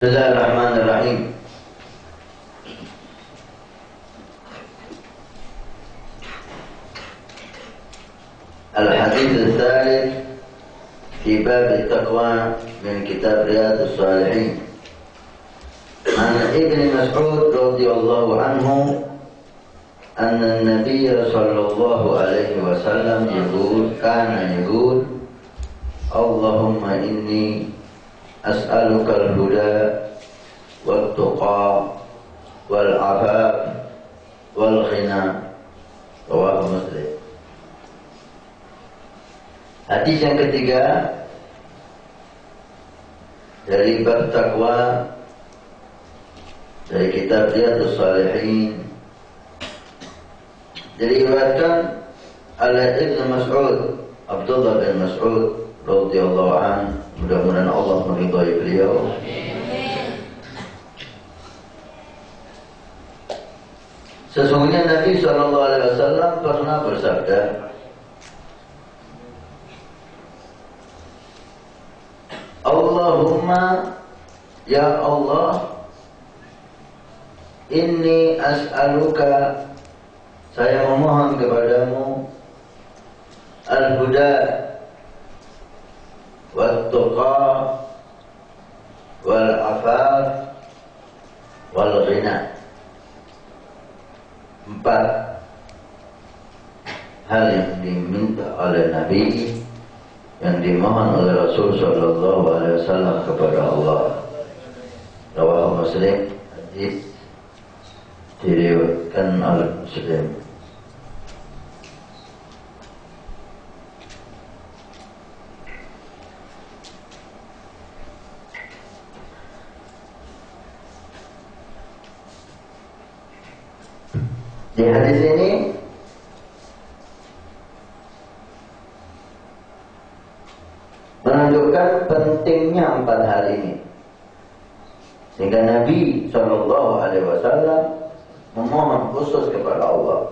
Bismillahirrahmanirrahim. Al-Hadits Al-Thalith fi bab At-Taqwa min kitab Riyadhus Shalihin. An Ibn Mas'ud radhiyallahu anhu anna an-nabiy sallallahu alaihi wasallam yaqul Allahumma inni as'aluka al-huda wat-tuqa wal-'afaf wal-ghina. Rawahu Muslim. Hadis yang ketiga dari bab takwa dari kitab Riyadhus Shalihin, diriwayatkan oleh Ibn Mas'ud, Abdullah bin Mas'ud radhiyallahu anhu, mudah-mudahan Allah meridhai beliau. Sesungguhnya Nabi SAW pernah bersabda, Allahumma, ya Allah, inni as'aluka, saya memohon kepadamu, al-huda wat-tuqa wal-'afaf wal-ghina. 4 hal yang diminta oleh Nabi, yang dimohon oleh Rasul sallallahu alaihi wasallam kepada Allah. Rawahu Muslim. Hadis diriwayatkan oleh Muslim. Di hadis ini menunjukkan pentingnya 4 hal ini, sehingga Nabi Shallallahu Alaihi Wasallam memohon khusus kepada Allah.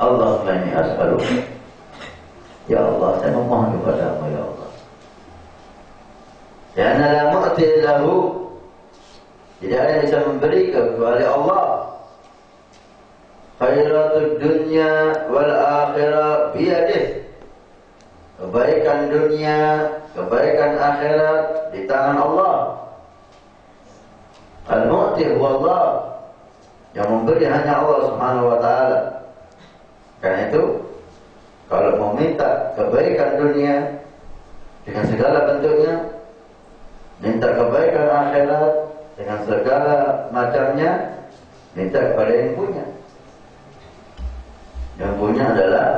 Allahumma inni as'aluka, ya Allah, saya memohon kepadamu ya Allah. Karena la mu'ti lahu, tidak ada yang bisa memberi kecuali Allah. Khairatud dunya wal akhirah biyadih. Kebaikan dunia, kebaikan akhirat di tangan Allah. Al-mu'ti huwa Allah, yang memberi hanya Allah Subhanahu wa taala. Karena itu, kalau mau minta kebaikan dunia dengan segala bentuknya, minta kebaikan akhirat dengan segala macamnya, minta kepada yang punya. Yang punya adalah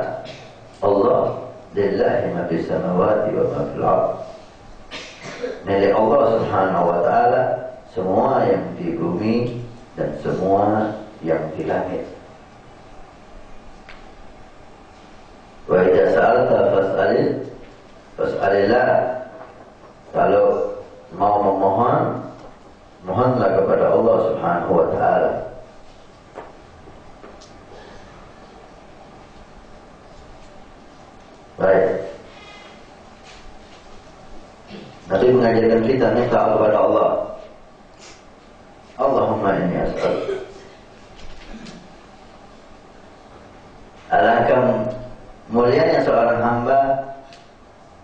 Allah. Lillahi ma fis samawati wa ma fil ardh. Milik Allah Subhanahu wa taala semua yang di bumi dan semua yang di langit. Wa idza sa'alta fas'alillah. Kalau mau memohon, mohonlah kepada Allah Subhanahu wa taala. Baik. Nabi mengajarkan kita minta kepada Allah. Allahumma inni as'aluka. Alangkah mulianya seorang hamba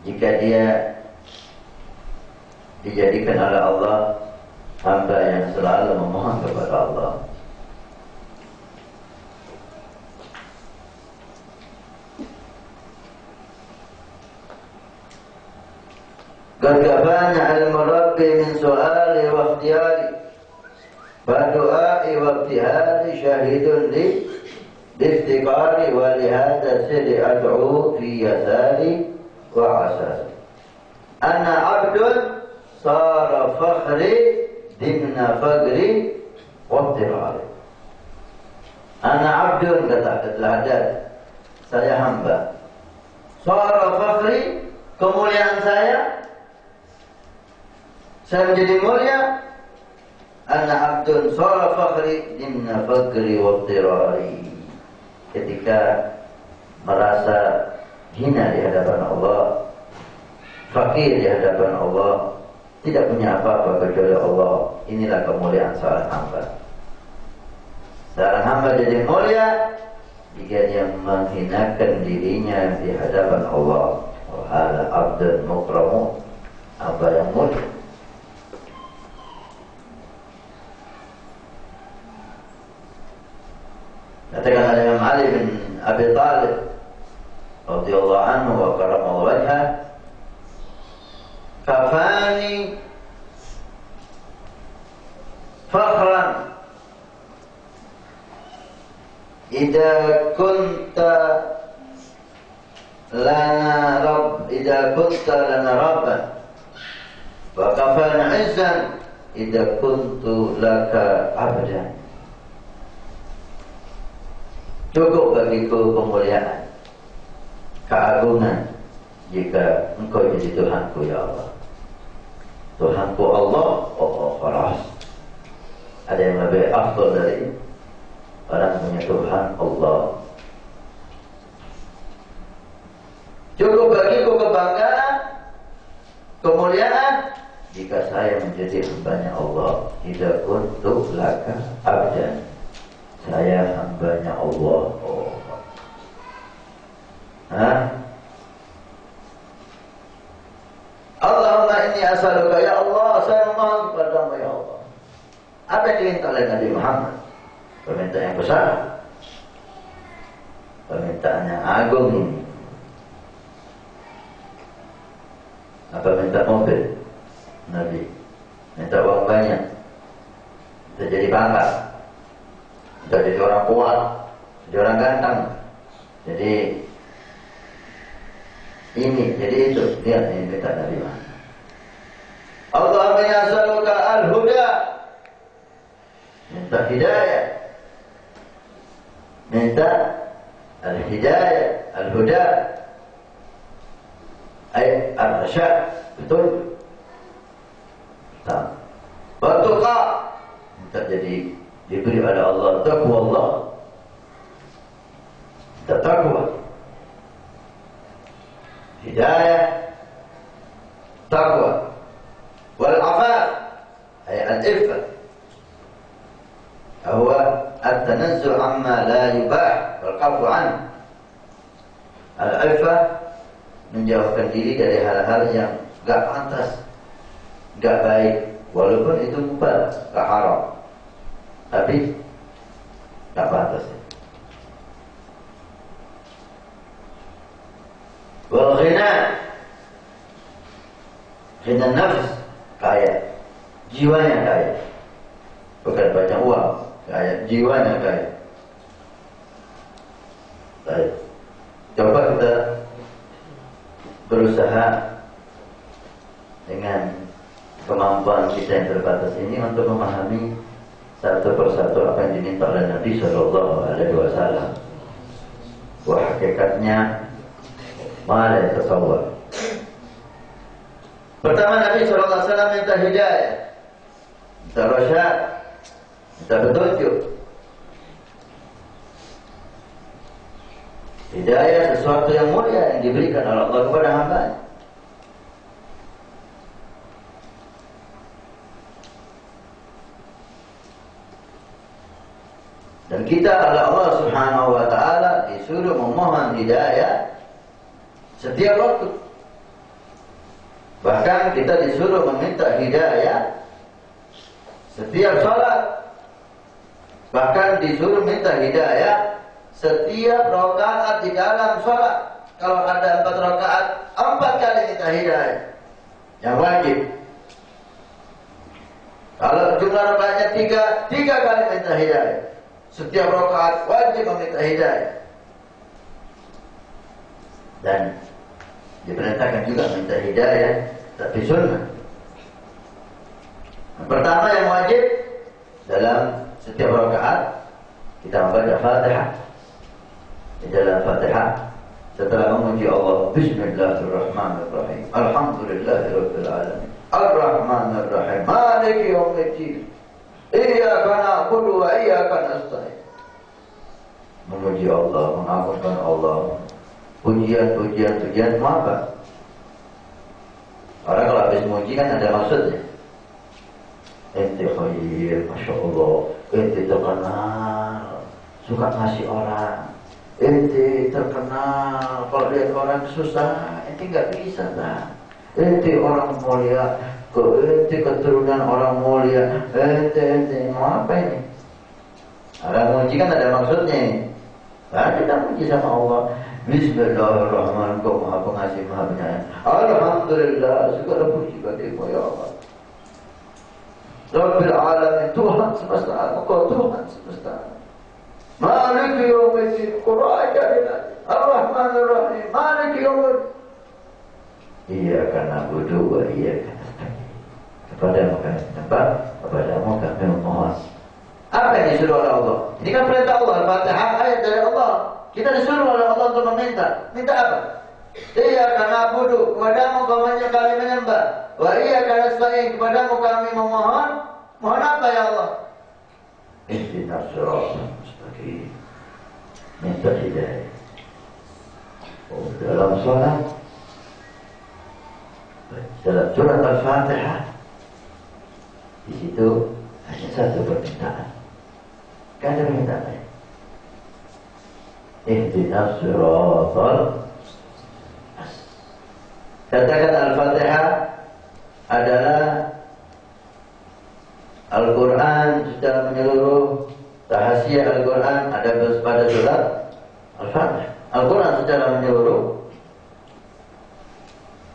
jika dia dijadikan oleh Allah hamba yang selalu memohon kepada Allah. Qad kafana al-murabbi min su'ali wa ikhtiyari fa du'ai wa ibtihali syahidun li iftiqari wa li hadha sirri ad'u fi yasari wa asari. Ana 'abdun sara fakhri dimna fagri wabtirari. Ana abdun, kata Haddad, saya hamba. Sara fakhri, kemuliaan saya menjadi mulia. Ana abdun sara fakhri dimna fagri wabtirari. Ketika merasa hina di hadapan Allah, fakir di hadapan Allah, tidak punya apa-apa kecuali Allah. Inilah kemuliaan seorang hamba. Seorang hamba jadi mulia jika dia menghinakan dirinya di hadapan Allah. Wahada abdul mukramu, hamba yang mulia. Katakan Imam Ali bin Abi Thalib radhiyallahu anhu wa karamallahu wajhah, kafani fakhran idza kunta lana rabban wa kafana izzan idza kuntu laka abdan. Cukup bagiku kemuliaan, keagungan jika engkau jadi Tuhanku ya Allah. Tuhanku Allah, khalas. Ada yang lebih afdal dari orang punya Tuhan Allah. Cukup bagiku kebanggaan, kemuliaan jika saya menjadi hambanya Allah. Idza kuntu laka abdan, saya hambanya Allah. Allahumma inni as'aluka ya Allah, saya mohon kepadamu ya Allah. Apa yang diminta oleh Nabi Muhammad? Permintaan yang besar, permintaan yang agung ini. Apa minta mobil? Nabi minta uang banyak, minta jadi pangkat, minta jadi orang kuat, jadi orang ganteng, jadi ini, jadi itu. Lihat ini minta Nabi Muhammad. Allahumma inni as'aluka al-huda, minta hidayah, minta al-hidayah, al-huda ay ar-rasyad, betul. Wa minta jadi diberi oleh Allah taqwa Allah, taqwa, hidayah, taqwa, wal afaf ay al-iffah, huwa at-tanazzuh amma la yubah wal qafu an. Al-iffah menjauhkan diri dari hal-hal yang gak pantas, gak baik, walaupun itu mubah, gak haram, tapi gak pantas. Wal ghina, ghina nafs, kaya, jiwanya kaya, bukan banyak uang, kaya, jiwanya kaya. Baik, coba kita berusaha dengan kemampuan kita yang terbatas ini untuk memahami satu persatu apa yang diminta oleh Nabi Sallallahu Alaihi Wasallam. Wah, hakikatnya mana tasawwur. Pertama, Nabi Sallallahu Alaihi Wasallam minta hidayah, minta rasyad, minta petunjuk. Hidayah sesuatu yang mulia yang diberikan oleh Allah kepada hamba-Nya. Dan kita oleh Allah Subhanahu wa taala disuruh memohon hidayah setiap waktu. Bahkan kita disuruh meminta hidayah setiap salat. Bahkan disuruh minta hidayah setiap rakaat di dalam salat. Kalau ada 4 rakaat, 4 kali minta hidayah yang wajib. Kalau jumlah rakaatnya 3 kali minta hidayah. Setiap rakaat wajib meminta hidayah. Dan diperintahkan juga minta hidayah, tapi sunnah. Yang pertama yang wajib dalam setiap rakaat kita membaca Fatihah. Di dalam Fatihah setelah memuji Allah, Bismillahirrahmanirrahim, Alhamdulillahirabbil alamin, Ar-Rahmanir-Rahim, Maliki yaumiddin, Iyyaka na'budu wa iyyaka nasta'in. Memuji Allah, mengagungkan Allah, Pujian mau apa? Orang kalau habis muji kan ada maksudnya. Ente khair, Masya Allah. Ente terkenal, suka ngasih orang. Ente terkenal, kalau lihat orang susah, ente nggak bisa lah. Ente orang mulia, ente keturunan orang mulia. Ente mau apa ini? Orang muji kan ada maksudnya ini. Baru kita puji sama Allah. Bismillahirrahmanirrahim. Kau maha pengasih, maha penyayang. Alhamdulillah, segala puji bagimu ya Allah. Rabbil alamin, Tuhan semesta alam. Kau Tuhan semesta alam. Maliki yaumiddin, Qur'an Ar-Rahmanir Rahim. Maliki yaumiddin. Iyyaka na'budu wa iyyaka nasta'in. Kepadamu kami menyembah, kepadamu kami memohon. Apa yang disuruh oleh Allah? Ini kan perintah Allah, Al-Fatihah ayat dari Allah. Kita disuruh oleh Allah untuk meminta. Minta apa? Iyyaka na'budu, kepadamu kami menyembah. Wa iyyaka nasta'in, kepadamu kami memohon. Mohon apa ya Allah? Ihdinas siratal mustaqim. Minta hidayah. Oh, dalam sholat, dalam surat Al-Fatihah, di situ hanya satu permintaan. Kan ada permintaan lain. Ihdinas siratal. Katakan Al-Fatihah adalah Al-Quran secara menyeluruh. Rahasia Al-Quran ada pada surat Al-Fatihah. Al-Quran secara menyeluruh.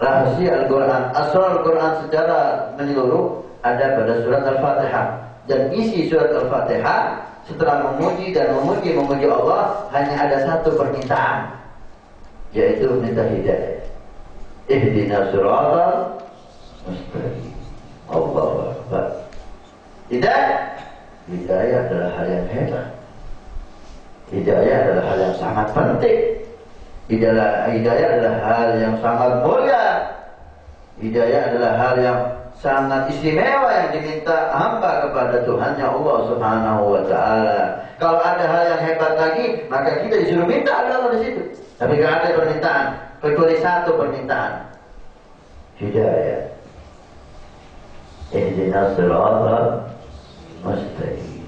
Rahasia Al-Quran, asal Al-Quran secara menyeluruh ada pada surat Al-Fatihah. Dan isi surat Al-Fatihah setelah memuji Allah hanya ada satu permintaan, yaitu minta hidayah. Ihdinas siratal mustaqim. Allahu Akbar. Hidayah adalah hal yang hebat. Hidayah adalah hal yang sangat penting. Hidayah adalah hal yang sangat mulia. Hidayah adalah hal yang sangat istimewa yang diminta hamba kepada Tuhannya Allah Subhanahu wa taala. Kalau ada hal yang hebat lagi, maka kita disuruh minta Allah di situ. Tapi tidak ada permintaan, kecuali satu permintaan. Hidayah. Ihdinas siratal mustaqim.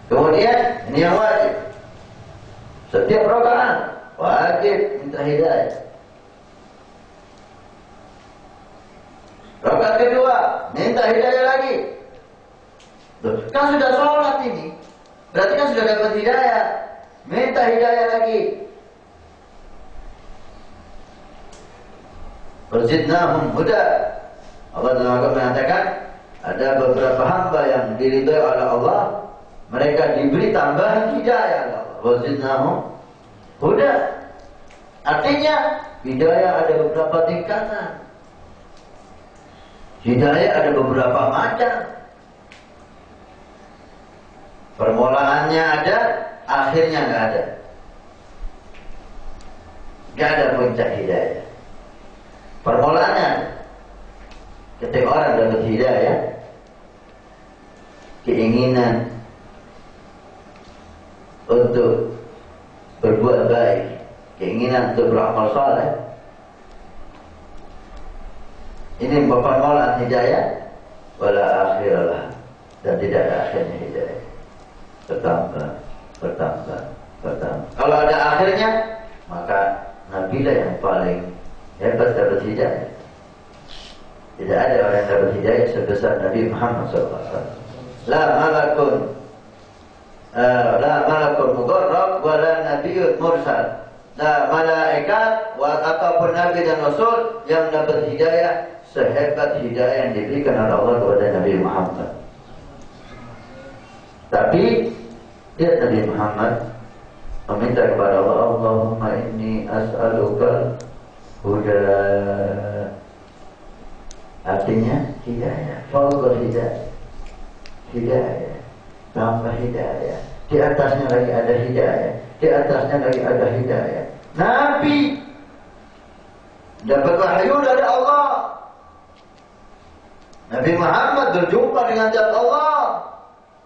Kemudian ini yang wajib. Setiap rakaat wajib minta hidayah. Rakaat kedua minta hidayah lagi. Kan sudah sholat ini, berarti kan sudah dapat hidayah. Minta hidayah lagi. Wazidnahum huda. Allah Taala mengatakan ada beberapa hamba yang diridhai oleh Allah, mereka diberi tambahan hidayah. Wazidnahum huda. Artinya hidayah ada beberapa tingkatan. Hidayah ada beberapa macam. Permulaannya ada, akhirnya nggak ada. Nggak ada puncak hidayah. Permulaannya ketika orang dapat hidayah, keinginan untuk berbuat baik, keinginan untuk beramal saleh, ini permulaan hidayah. Wala akhiralah, dan tidak ada akhirnya hidayah. Bertambah. Kalau ada akhirnya, maka nabilah yang paling hebat dapat hidayah. Tidak ada orang yang dapat hidayah sebesar Nabi Muhammad SAW. La malakun muqarrab wa la nabiyyun mursal. La malaikat ataupun nabi dan rasul yang dapat hidayah sehebat hidayah yang diberikan oleh Allah kepada Nabi Muhammad. Tapi dia Nabi Muhammad meminta kepada Allah, Allahumma inni as'aluka huda. Artinya hidayah, fauqa hidayah. Hidayah, tambah hidayah. Di atasnya lagi ada hidayah. Di atasnya lagi ada hidayah. Nabi dapat wahyu dari Allah. Nabi Muhammad berjumpa dengan zat Allah.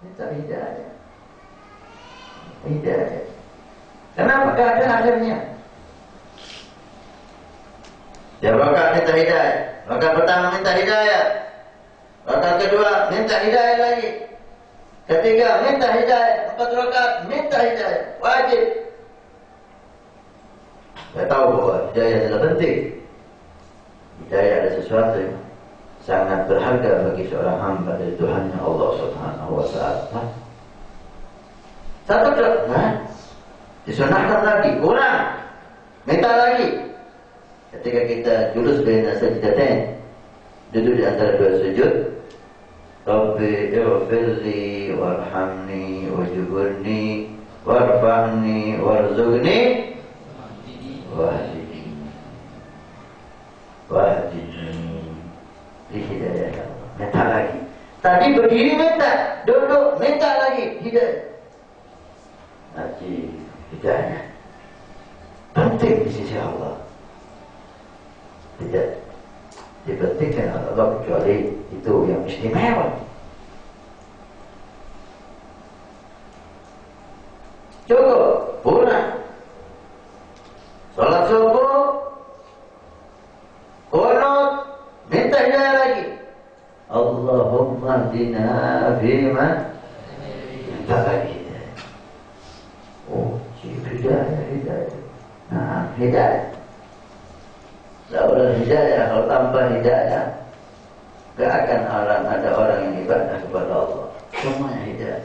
Minta hidayah. Hidayah. Kenapa keadaan akhirnya? Ya rakaat minta hidayah. Rakaat pertama minta hidayah. Rakaat kedua minta hidayah lagi. Ketiga minta hidayah. 4 rakaat minta hidayah. Wajib. Saya tahu bahwa hidayah adalah penting. Hidayah adalah sesuatu yang sangat berharga bagi seorang hamba dari Tuhannya Allah Subhanahu wa Ta'ala. Satu disunahkan lagi, kurang, minta lagi. Ketika kita julus baina sajdatain, duduk di antara 2 sujud, Rabbi ighfirli warhamni wajburni warfa'ni warzuqni wahdini di hidayah ya Allah. Minta lagi. Tadi berdiri minta, duduk minta lagi hidayah. Haji hidayah penting di sisi Allah. Tidak dipentingkan oleh Allah kecuali itu yang istimewa. Cukup, pulang. Salat subuh, qunut, minta hidayah lagi. Allahumma hdina fiman, minta lagi hidayah. Oh, hidayah. Nah, hidayah. Lalu hidayah, kalau tanpa hidayah, gak akan ada orang yang ibadah kepada Allah. Semuanya hidayah.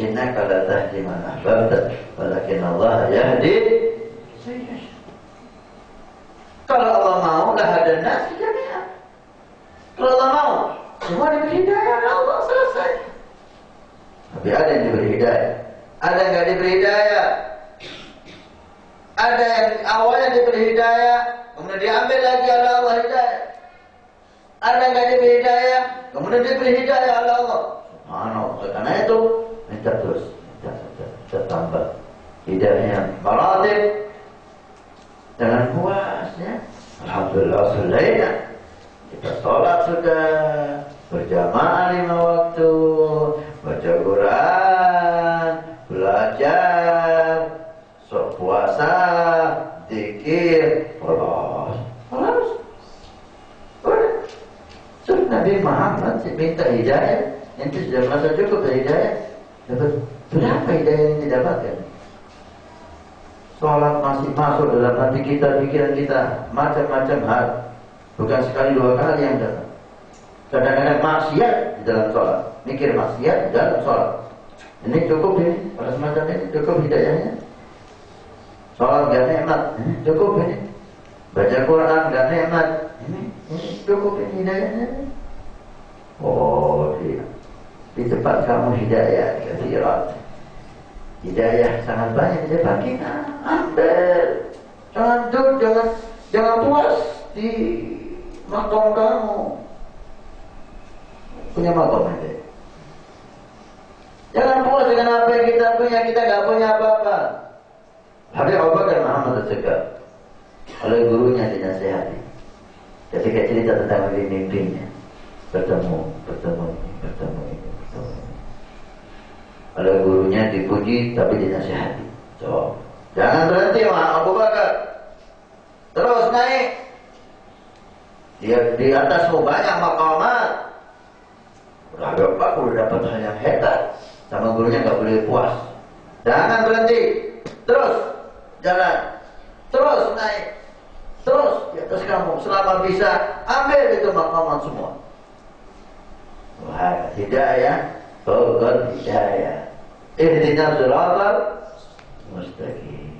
Innaka la tahdi man ahbabta, walakin Allah yahdi. Kalau Allah mau, la hadan nas jami'an. Kalau Allah mau, semua diberi hidayah oleh Allah, selesai. Tapi ada yang diberi hidayah, ada yang gak diberi hidayah. Ada yang awalnya diberi hidayah, kemudian diambil lagi oleh Allah hidayah. Ada yang gak diberi hidayah, kemudian diberi hidayah oleh Allah. Subhanallah. Karena itu minta terus, minta tambah hidayahnya maratib. Jangan puas ya. Alhamdulillah sulaina. Kita sholat sudah, berjamaah 5 waktu, baca Quran, belajar, puasa, zikir, Udah. Nabi Muhammad minta hidayah, itu sudah merasa cukup dari hidayah. Dapat berapa hidayah yang didapatkan? Sholat masih masuk dalam hati kita, pikiran kita, macam-macam hal. Bukan sekali 2 kali yang datang. Kadang-kadang maksiat di dalam sholat, mikir maksiat di dalam sholat. Ini cukup ini, pada semacam ini cukup hidayahnya. Sholat gak nikmat, ini cukup ini. Baca Quran gak nikmat, ini cukup ini hidayahnya. Oh iya, di tempat kamu hidayah kathirat. Hidayah sangat banyak di depan kita. Ambil, jangan puas di makom kamu. Punya makom aja. Jangan puas dengan apa yang kita punya, kita gak punya apa-apa. Habib Abu Bakar Muhammad As-Segaf oleh gurunya dinasihati ketika cerita tentang mimpinya, bertemu ini. Oleh gurunya dipuji tapi dinasihati. So, jangan berhenti Abu Bakar, terus naik. Dia di atasmu banyak maqamat. Habib Bakar udah dapat hal yang hebat, sama gurunya gak boleh puas. Jangan berhenti, terus jalan, terus naik, terus di atas kamu selama bisa. Ambil itu maqamat semua. Wah, hidayah, fawqal hidayah. Ihdinas siratal mustaqim.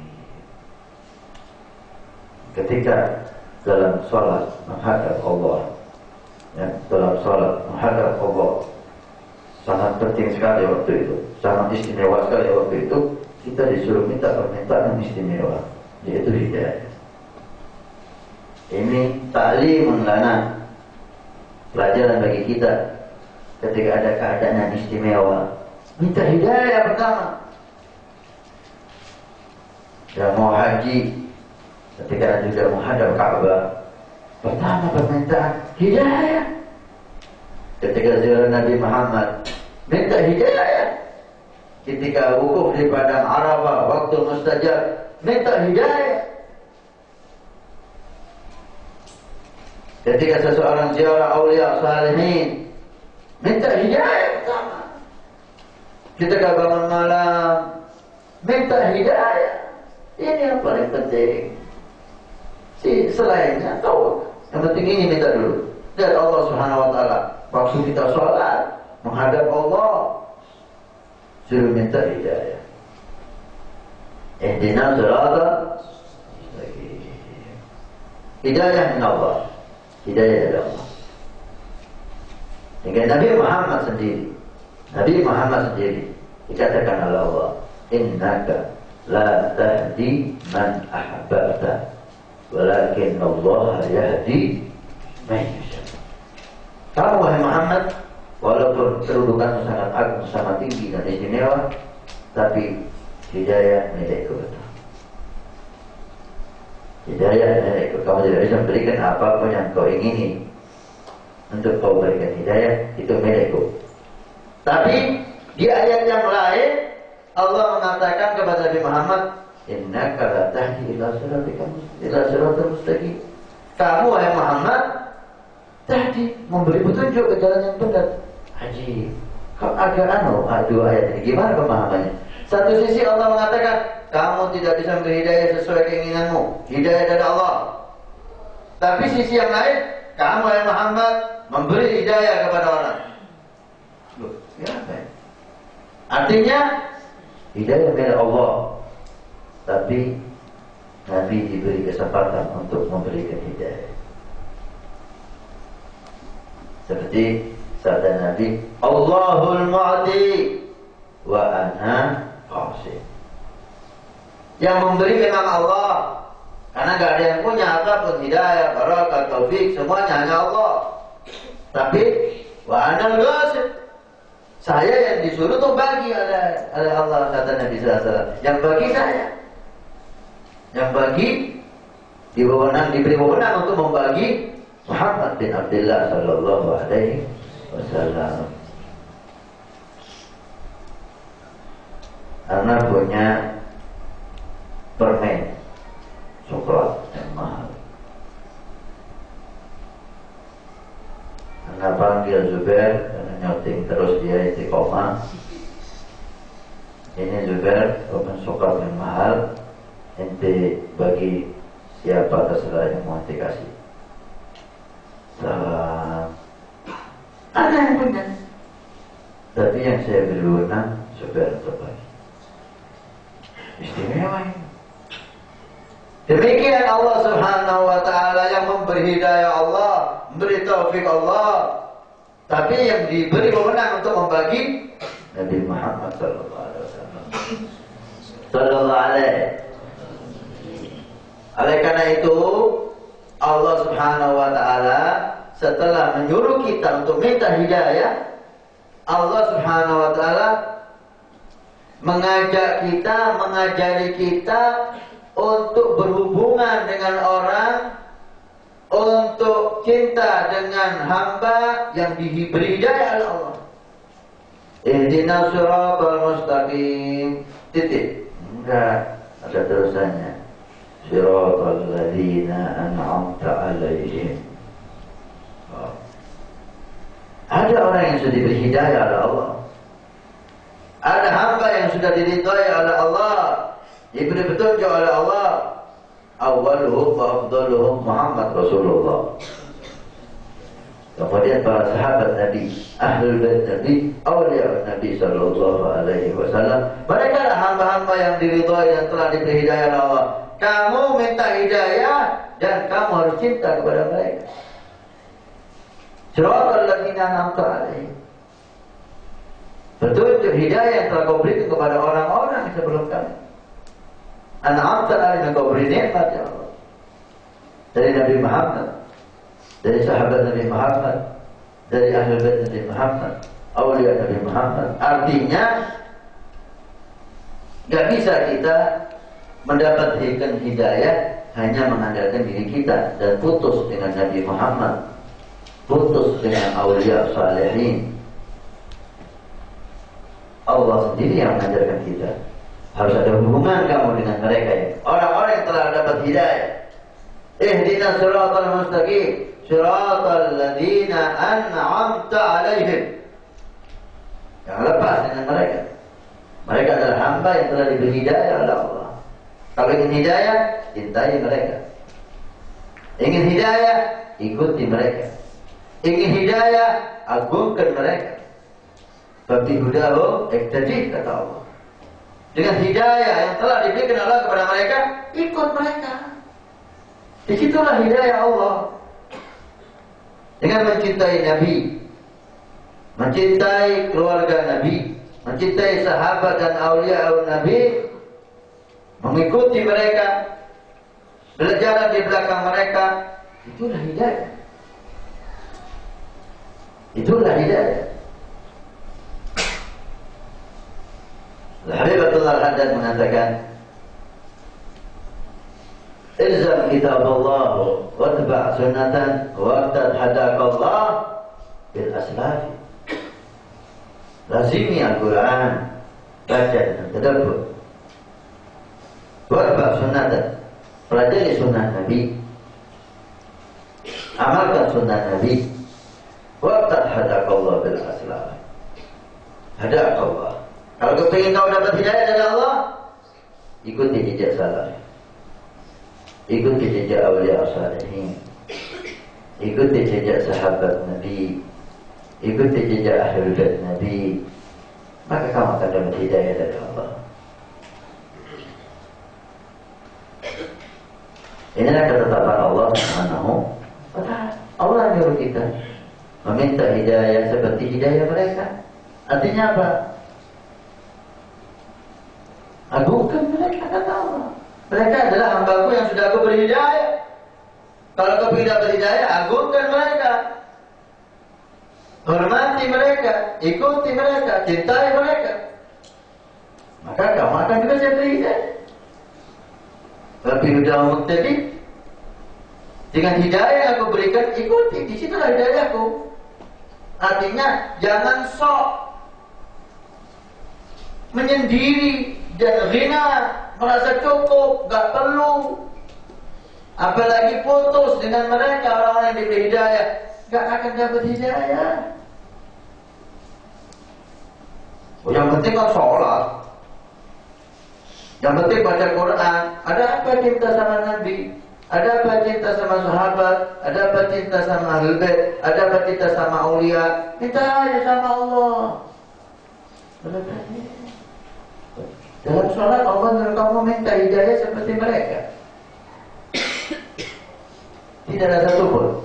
Ketika dalam sholat menghadap Allah, ya, dalam sholat menghadap Allah, sangat penting sekali waktu itu, sangat istimewa sekali waktu itu. Kita disuruh minta permintaan yang istimewa, yaitu hidayah. Ini ta'limun lana, pelajaran bagi kita. Ketika ada keadaan yang istimewa, minta hidayah pertama. Yang mau haji, ketika Nabi sudah menghadap Ka'bah, pertama permintaan hidayah. Ketika ziarah Nabi Muhammad, minta hidayah. Ketika wukuf di padang Arafah, waktu mustajab, minta hidayah. Ketika seseorang ziarah aulia salihin, minta hidayah pertama. Ketika bangun malam, minta hidayah. Ini yang paling penting. Selainnya tahu. Yang penting ini minta dulu dari Allah Subhanahu wa taala. Waktu kita sholat menghadap Allah, suruh minta hidayah. Ihdinas siratal mustaqim. Hidayah min Allah. Hidayah dari Allah. Hingga Nabi Muhammad sendiri dikatakan oleh Allah, innaka la tahdi man ahbabta walakin Allah yahdi man yasha. Kamu wahai Muhammad, walaupun kedudukanmu sangat agung, sangat tinggi dan istimewa, tapi hidayah milikku. Hidayah milikku. Kamu tidak bisa berikan apapun yang kau ingini. Untuk kau berikan hidayah, itu milikku. Tapi di ayat yang lain Allah mengatakan kepada Nabi Muhammad, innaka la tahdi ila siratal mustaqim. Kamu wahai Muhammad tahdi, memberi petunjuk ke jalan yang benar. Haji, kau agak dua ayat ini gimana pemahamannya? Satu sisi Allah mengatakan kamu tidak bisa memberi hidayah sesuai keinginanmu, hidayah dari Allah. Tapi sisi yang lain, kamu wahai Muhammad memberi hidayah kepada orang. Loh, ya apa ya? Artinya hidayah dari Allah, tapi Nabi diberi kesempatan untuk memberikan hidayah. Seperti sabda Nabi, Allahul Mu'ti wa ana qasim. Yang memberi memang Allah, karena gak ada yang punya apapun hidayah, barakah, taufik, semuanya hanya Allah. Tapi wa ana qasim, saya yang disuruh tuh bagi oleh Allah, kata Nabi SAW. Yang bagi saya, yang bagi diberi wewenang untuk membagi Muhammad bin Abdullah sallallahu alaihi wasallam. Karena punya permen coklat yang mahal. Karena panggil Zubair, karena nyoting terus dia istiqomah. Ini Zubair, permen coklat yang mahal, ente bagi siapa terserah yang mau dikasih. Salam. Ada yang punya. Tapi yang saya beri wewenang Zubair terbagi. Istimewa ini. Demikian Allah Subhanahu wa ta'ala yang memberi hidayah Allah, memberi taufik Allah. Tapi yang diberi wewenang untuk membagi Nabi Muhammad sallallahu alaihi wasallam. Sallallahu alaihi. Oleh karena itu Allah Subhanahu wa ta'ala setelah menyuruh kita untuk minta hidayah, Allah Subhanahu wa ta'ala mengajak kita, mengajari kita untuk berhubungan dengan orang, untuk cinta dengan hamba yang diberi hidayah oleh Allah. Ihdinas siratal mustaqim. Titik. Enggak, ada terusannya. Siratal ladzina an'amta 'alaihim. Ada orang yang sudah diberi hidayah oleh Allah. Ada hamba yang sudah diridhai oleh Allah, diberi petunjuk oleh Allah. Awwaluhum wa afdaluhum Muhammad Rasulullah. Kemudian para sahabat Nabi, ahlul bait Nabi, awliya Nabi sallallahu alaihi wasallam. Mereka adalah hamba-hamba yang diridhai dan telah diberi hidayah oleh Allah. Kamu minta hidayah dan kamu harus cinta kepada mereka. Siratal ladzina an'amta 'alaihim. Petunjuk hidayah yang telah kau berikan kepada orang-orang sebelum kami. An'amta 'alaihim, kau beri nikmat ya Allah. Dari Nabi Muhammad, dari sahabat Nabi Muhammad, dari ahlul bait Nabi Muhammad, awliya Nabi Muhammad. Artinya gak bisa kita mendapatkan hidayah hanya mengandalkan diri kita dan putus dengan Nabi Muhammad, putus dengan awliya salihin. Allah sendiri yang mengajarkan kita. Harus ada hubungan kamu dengan mereka ya. Orang-orang yang telah dapat hidayah. Ihdinas siratal mustaqim, siratal ladzina an'amta 'alaihim. Yang lepas dengan mereka. Mereka adalah hamba yang telah diberi hidayah oleh Allah. Kalau ingin hidayah, cintai mereka. Ingin hidayah, ikuti mereka. Ingin hidayah, agungkan mereka. Fabi hudahu iqtadi, kata Allah. Dengan hidayah yang telah diberikan Allah kepada mereka, ikut mereka. Disitulah hidayah Allah. Dengan mencintai Nabi, mencintai keluarga Nabi, mencintai sahabat dan awliya Nabi, mengikuti mereka, berjalan di belakang mereka, itulah hidayah. Itulah hidayah. Al-Habibatullah Al-Haddad mengatakan, ilzam kitabullah watba' sunnatan waqtad hadakallah bil aslafi. Lazimi Al-Quran, baca dan tadabbur. Watba' sunnatan, pelajari sunnah Nabi, amalkan sunnah Nabi. Waqtad hadakallah bil aslafi. Hadakallah. Kalau kau ingin kau dapat hidayah dari Allah, ikuti jejak salaf, ikuti jejak awliya salihin, ikuti jejak sahabat Nabi, ikuti jejak ahlul bait Nabi, maka kamu akan dapat hidayah dari Allah. Inilah ketetapan Allah Subhanahu wa ta'ala. Allah menyuruh kita meminta hidayah seperti hidayah mereka. Artinya apa? Agungkan mereka, kata Allah. Mereka adalah hamba-Ku yang sudah Aku beri hidayah. Kalau kau ingin dapat hidayah, agungkan mereka, hormati mereka, ikuti mereka, cintai mereka, maka kamu akan juga jadi hidayah. Tapi sudah muktadi, dengan hidayah yang Aku berikan, ikuti. Di situlah hidayahku. Artinya jangan sok menyendiri dan ghina, merasa cukup, gak perlu. Apalagi putus dengan mereka, orang-orang yang diberi hidayah, gak akan dapat hidayah. Yang penting kan sholat, yang penting baca Quran. Ada apa cinta sama Nabi? Ada apa cinta sama sahabat? Ada apa cinta sama ahlul bait? Ada apa cinta sama aulia? Minta aja sama Allah. Dalam sholat Allah menyuruh kamu minta hidayah seperti mereka. Tidak ada satupun,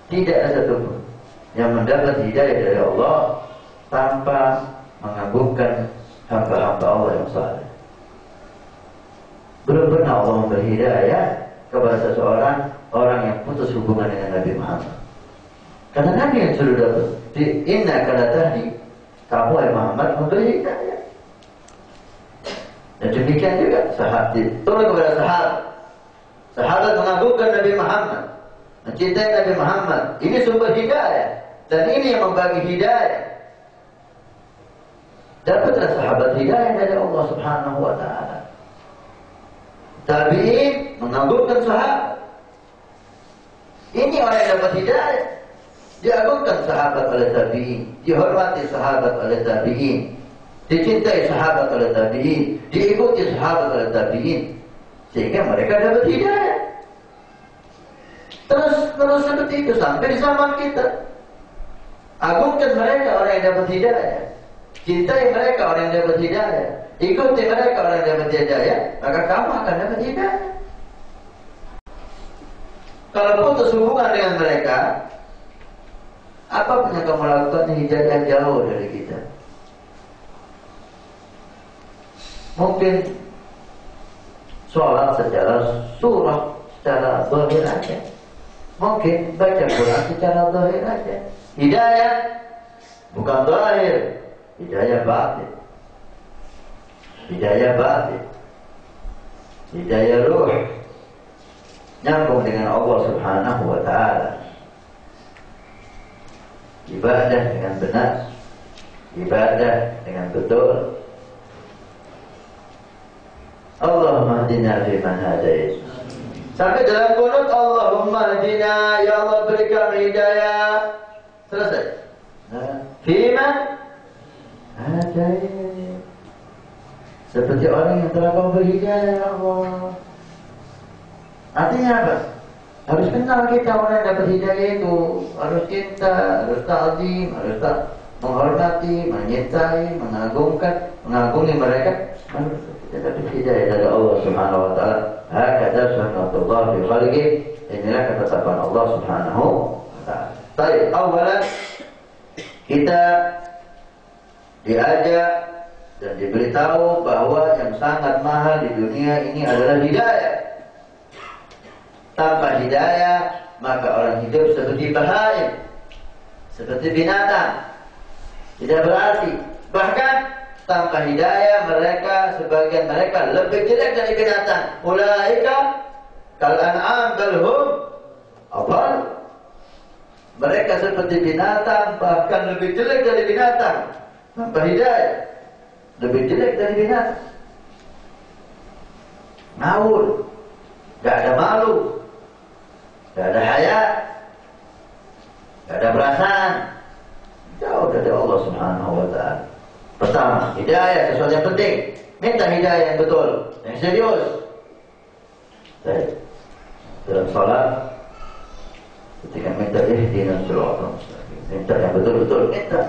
tidak ada satupun yang mendapat hidayah dari Allah tanpa mengagungkan hamba-hamba Allah yang saleh. Belum pernah Allah memberi hidayah kepada seseorang orang yang putus hubungan dengan Nabi Muhammad. Karena Nabi yang sudah dapat. Inna kana tahdi, kamu Muhammad memberi hidayah. Dan demikian juga sahabat turun kepada sahabat. Sahabat mengagungkan Nabi Muhammad, mencintai Nabi Muhammad. Ini sumber hidayah dan ini yang membagi hidayah. Dapatlah sahabat hidayah dari Allah Subhanahu wa ta'ala. Tabi'in mengagungkan sahabat. Ini orang yang dapat hidayah. Diagungkan sahabat oleh tabi'in, dihormati sahabat oleh tabi'in, dicintai sahabat oleh tabi'in, diikuti sahabat oleh tabi'in, sehingga mereka dapat hidayah. Terus seperti itu sampai di zaman kita. Agungkan mereka orang yang dapat hidayah, cintai mereka orang yang dapat hidayah, ikuti mereka orang yang dapat hidayah, maka kamu akan dapat hidayah. Kalau putus hubungan dengan mereka, apapun yang kamu lakukan, hidayah jauh dari kita. Mungkin sholat secara surah, secara zahir aja. Mungkin baca Quran secara zahir aja. Hidayah bukan zahir, hidayah batin. Hidayah batin, hidayah ruh, nyambung dengan Allah Subhanahu wa Ta'ala. Ibadah dengan benar, ibadah dengan betul. Allahumma hdina fiman hadait. Sampai dalam qunut, Allahumma hdina, ya Allah berikan hidayah. Selesai. Fiman hadait. Seperti orang yang telah kau beri hidayah, ya Allah. Artinya apa? Harus kenal kita orang yang dapat hidayah itu. Harus cinta, harus ta'zim, harus menghormati, menyintai, mengagungi mereka. Harus kita dapat hidayah dari Allah Subhanahu wa Ta'ala. Hakadha sunnatullah fi khalqih. Inilah ketetapan Allah Subhanahu wa Ta'ala. Baik, awalan kita diajak dan diberitahu bahwa yang sangat mahal di dunia ini adalah hidayah. Tanpa hidayah, maka orang hidup seperti bahaim, seperti binatang, tidak berarti. Bahkan tanpa hidayah sebagian mereka lebih jelek dari binatang. Ulaika kal an'am bal hum adall. Mereka seperti binatang, bahkan lebih jelek dari binatang. Tanpa hidayah, lebih jelek dari binatang. Ngawur, gak ada malu, gak ada haya, gak ada perasaan, jauh dari Allah Subhanahu wa Ta'ala. Pertama, hidayah sesuatu yang penting. Minta hidayah yang betul, yang serius. Baik. Dalam salat, ketika minta ihdinas siratal mustaqim, minta yang betul-betul, minta.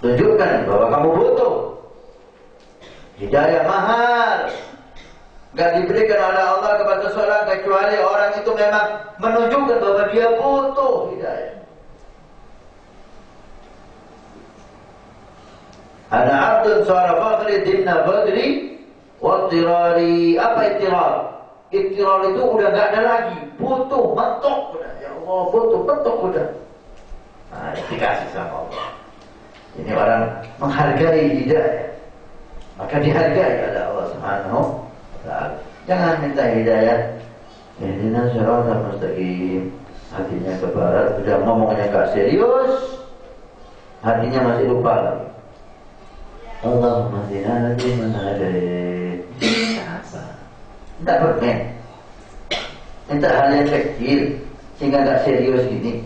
Tunjukkan bahwa kamu butuh. Hidayah mahal, gak diberikan oleh Allah kepada seorang kecuali orang itu memang menunjukkan bahwa dia butuh hidayah. Ana abdun suara fakhri dimna badri wa tirari. Apa itirar? Itirar itu udah gak ada lagi, butuh, mentok udah. Ya Allah, butuh, mentok udah. Nah, dikasih sama Allah. Ini orang menghargai hidayah, maka dihargai oleh Allah Subhanahu wa Ta'ala. Jangan minta hidayah ihdinas siratal mustaqim, hatinya ke barat, sudah ngomongnya gak serius, hatinya masih lupa lagi. Allahumma hdina fiman hadait. Apa? Minta bermain, minta hal yang kecil sehingga gak serius gini.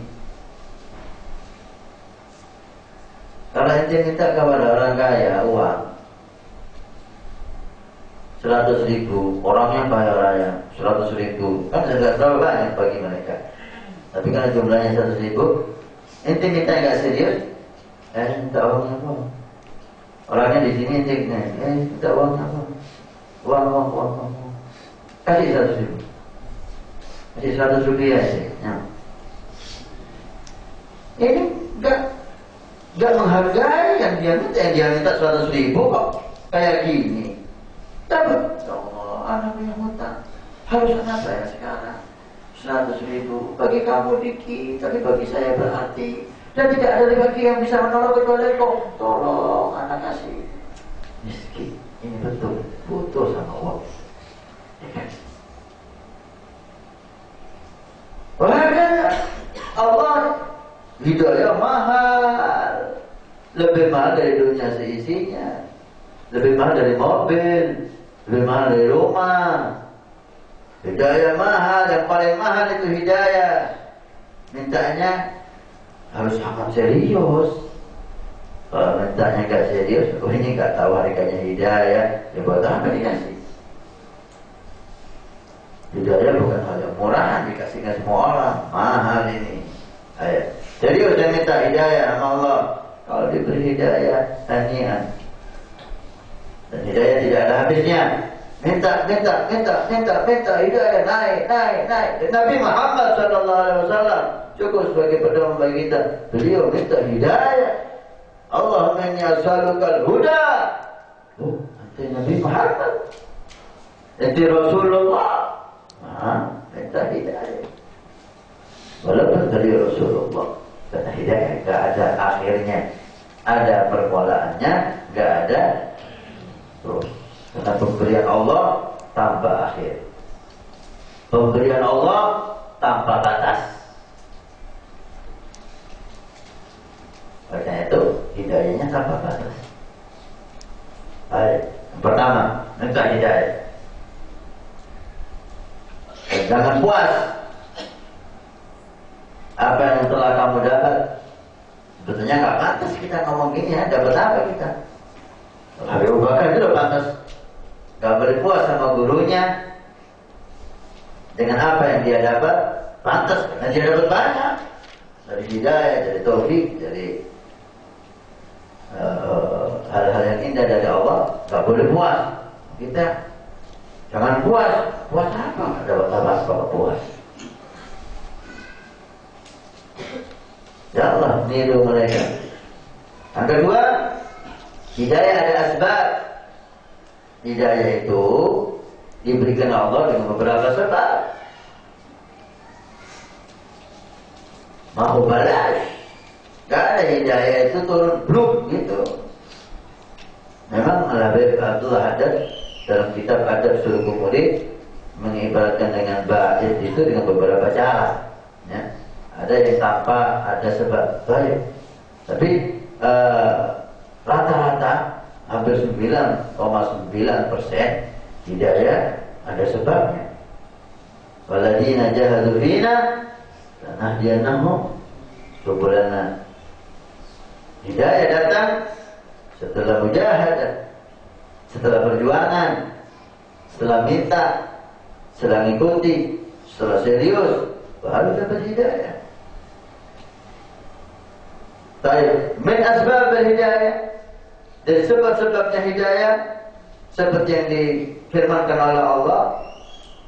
Kalau ente minta kepada orang kaya uang 100.000, orangnya kaya raya 100.000, kan tidak terlalu banyak bagi mereka. Tapi karena jumlahnya 100.000, ente minta nggak serius, minta uangnya apa? Orangnya di sini ente minta uang apa? Uang. Kasih 100.000, kasih 100 rupiah aja. Nah. Ini Gak menghargai yang dia minta 100.000 kok kayak gini. Dapat, Allah, anak yang hutang. Harus anak saya sekarang 100.000. Bagi kamu dikit, tapi bagi saya berarti. Dan tidak ada lagi yang bisa menolong kecuali kau. Tolong anak kasih. Miskin, ini betul, butuh sama Allah. Wahai Allah, hidayah mahal, lebih mahal dari dunia seisinya, lebih mahal dari mobil, lebih mahal dari rumah. Hidayah mahal, yang paling mahal itu hidayah. Mintanya harus sangat serius. Kalau mintanya gak serius, ini gak tahu harganya hidayah, ya buat apa dikasih? Hidayah bukan hal yang murah, dikasihkan semua orang, mahal ini. Ayo. Jadi udah minta hidayah sama Allah. Kalau diberi hidayah, hanian. Dan hidayah tidak ada habisnya. Minta hidayah naik. Dan Nabi Muhammad SAW cukup sebagai pedoman bagi kita. Beliau minta hidayah. Allahumma inni as'alukal huda. Nanti Nabi Muhammad, nanti Rasulullah. Minta hidayah. Walaupun dari Rasulullah, karena hidayah gak ada akhirnya, ada permulaannya, gak ada terus. Karena pemberian Allah tanpa akhir. Pemberian Allah tanpa batas. Oleh itu hidayahnya tanpa batas. Baik. Yang pertama, minta hidayah. Dan jangan puas apa yang telah kamu dapat. Sebetulnya nggak pantas kita ngomong gini ya. Dapat apa kita? Habib Abu Bakar itu udah pantas. Nggak boleh puas sama gurunya dengan apa yang dia dapat. Pantas karena dia dapat banyak dari hidayah, dari taufik, dari hal-hal yang indah dari Allah. Nggak boleh puas. Kita jangan puas. Puas apa? Dapat apa puas? Ya Allah, niru mereka. Yang kedua, hidayah ada asbab. Hidayah itu diberikan Allah dengan beberapa sebab. Mau balas, gak ada hidayah itu turun bluk gitu. Memang Al-Habib Abdullah Haddad dalam kitab Adab Sulukul Murid mengibaratkan dengan ba'id itu dengan beberapa cara. Ya. Ada yang tanpa ada sebab baik. Tapi rata-rata hampir 9,9% hidayah ada sebabnya. Waladina jahadu fina lanahdiyannahum subulana. Hidayah datang setelah mujahadah, setelah perjuangan, setelah minta, setelah ngikuti, setelah serius, baru dapat hidayah. Baik, min asbab hidayah, dari sebab-sebabnya hidayah seperti yang difirmankan oleh Allah,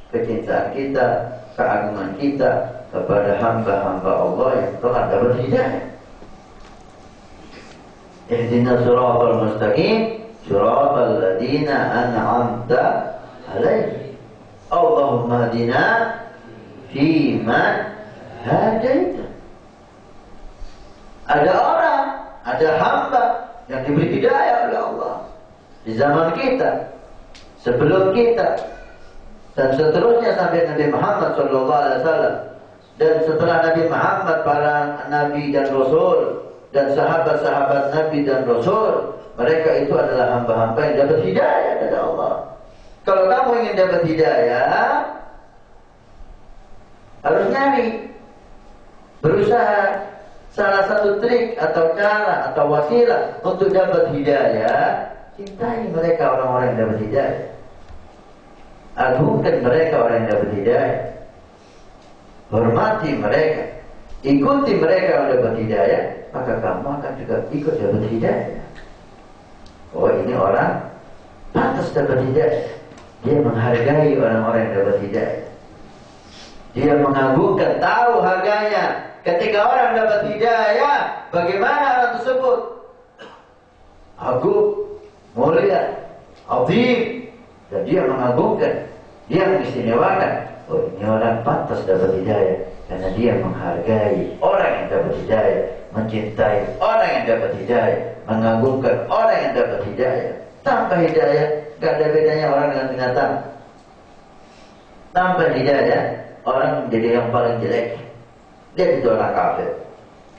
kecintaan kita, keagungan kita kepada hamba-hamba Allah yang telah dapat hidayah. Ihdinas siratal mustaqim, siratal ladzina an'amta 'alaihim. Allahumma hdina fi man hadaita. Ada orang, ada hamba yang diberi hidayah oleh Allah di zaman kita, sebelum kita, dan seterusnya sampai Nabi Muhammad SAW. Dan setelah Nabi Muhammad, para Nabi dan Rasul dan sahabat-sahabat Nabi dan Rasul, mereka itu adalah hamba-hamba yang dapat hidayah dari Allah. Kalau kamu ingin dapat hidayah, harus nyari, berusaha. Salah satu trik atau cara atau wasilah untuk dapat hidayah, cintai mereka orang-orang yang dapat hidayah. Agungkan mereka orang yang dapat hidayah. Hormati mereka, ikuti mereka yang dapat hidayah, maka kamu akan juga ikut dapat hidayah. Oh, ini orang pantas dapat hidayah. Dia menghargai orang-orang yang dapat hidayah. Dia mengagungkan, tahu harganya. Ketika orang dapat hidayah, bagaimana orang tersebut? Agung, mulia, azim, dan dia mengagungkan, dia mengistimewakan. Oh, ini orang pantas dapat hidayah karena dia menghargai orang yang dapat hidayah, mencintai orang yang dapat hidayah, mengagungkan orang yang dapat hidayah. Tanpa hidayah, gak ada bedanya orang dengan binatang. Tanpa hidayah, orang menjadi yang paling jelek. Dia itu orang kafir